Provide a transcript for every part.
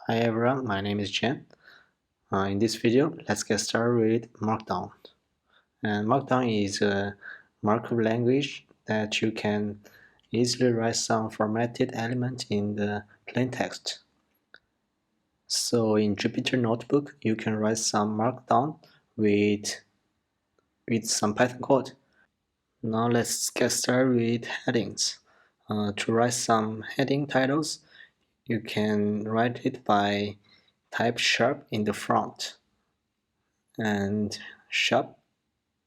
Hi everyone, my name is Jen. In this video, let's get started with Markdown. And Markdown is a markup language that you can easily write some formatted element in the plain text. So in Jupyter Notebook, you can write some Markdown with some Python code. Now let's get started with headings. To write some heading titles, you can write it by type sharp in the front and sharp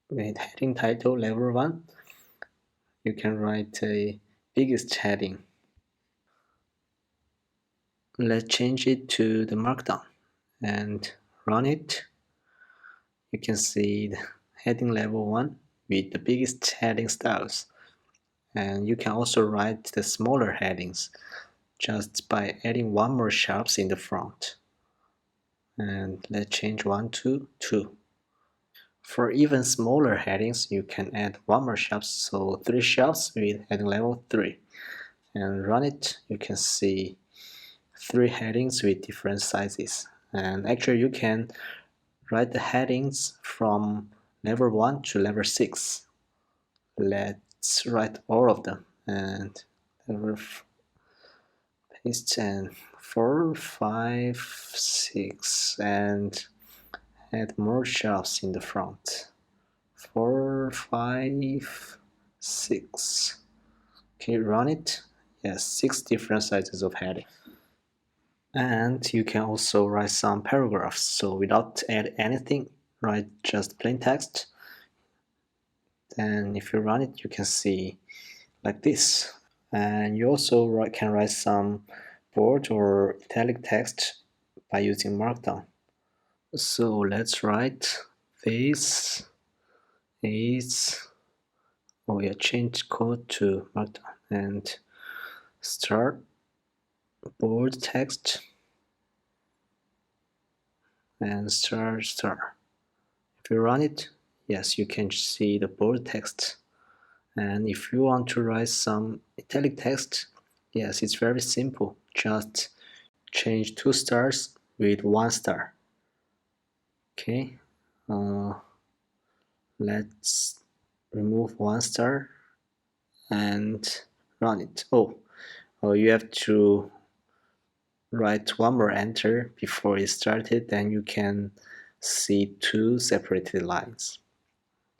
with heading title level 1. You can write a biggest heading. Let's change it to the Markdown and run it. You can see the heading level 1 with the biggest heading styles. And you can also write the smaller headings just by adding one more sharps in the front. And let's change 1 to 2. For even smaller headings, you can add one more sharps, so 3 sharps with heading level 3. And run it, you can see 3 headings with different sizes. And actually you can write the headings from level 1 to level 6. Let's write all of them and paste and 4, 5, 6 and add more sharps in the front. 4, 5, 6. Okay, run it. Yes, 6 different sizes of heading. And you can also write some paragraphs. So without add anything, write just plain text. Then if you run it, you can see like this. And you also can write some bold or italic text by using Markdown. So let's write this is, change code to Markdown and start bold text and star. If you run it, yes, you can see the bold text. And if you want to write some italic text, yes, it's very simple. Just change 2 stars with 1 star. Okay, let's remove 1 star and run it. You have to write one more enter before it started, then you can see 2 separated lines.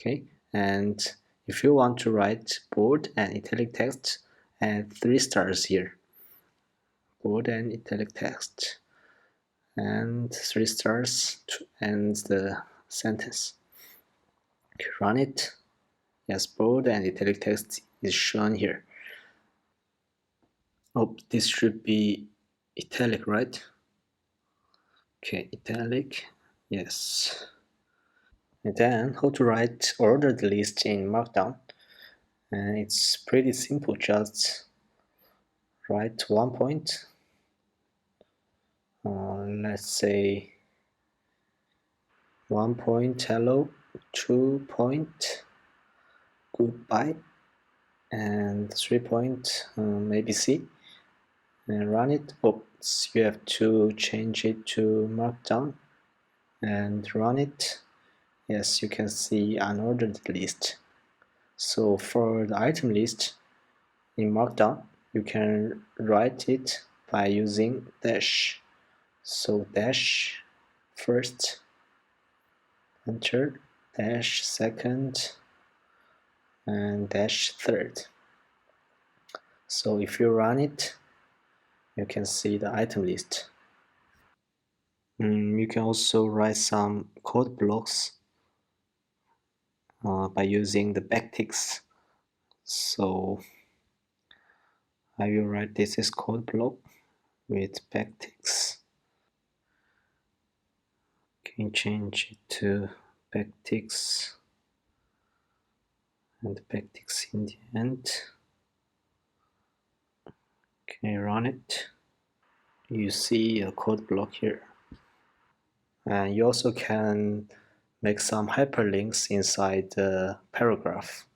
Okay, and if you want to write bold and italic text, add 3 stars here. Bold and italic text, and 3 stars to end the sentence. Okay, run it. Yes, bold and italic text is shown here. Oh, this should be italic, right? Okay, italic, yes. And then how to write ordered list in Markdown. And it's pretty simple, just write 1 point. Let's say 1 point hello, 2 point goodbye, and 3 point maybe C, and run it. Oops, you have to change it to Markdown and run it. Yes, you can see unordered list. So for the item list in Markdown, you can write it by using dash. So dash first, enter, dash second, and dash third. So if you run it, you can see the item list. You can also write some code blocks by using the backticks. So I will write this as code block with backticks. Can change it to backticks and backticks in the end. Okay, run it. You see a code block here. And you also can make some hyperlinks inside the paragraph.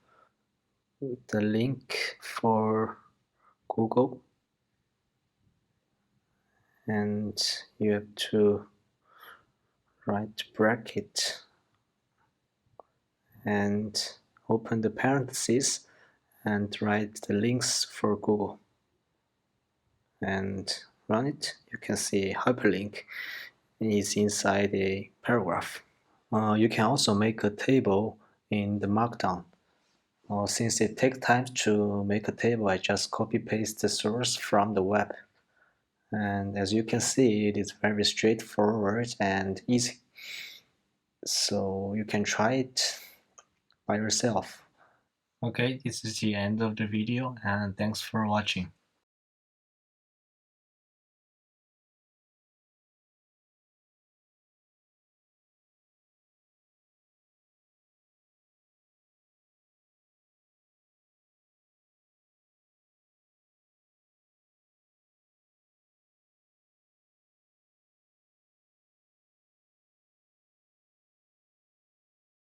The link for Google and you have to write bracket and open the parentheses and write the links for Google and run it. You can see a hyperlink is inside a paragraph. You can also make a table in the Markdown. Since it takes time to make a table, I just copy paste the source from the web. And as you can see, it is very straightforward and easy. So you can try it by yourself. Okay, this is the end of the video, and thanks for watching.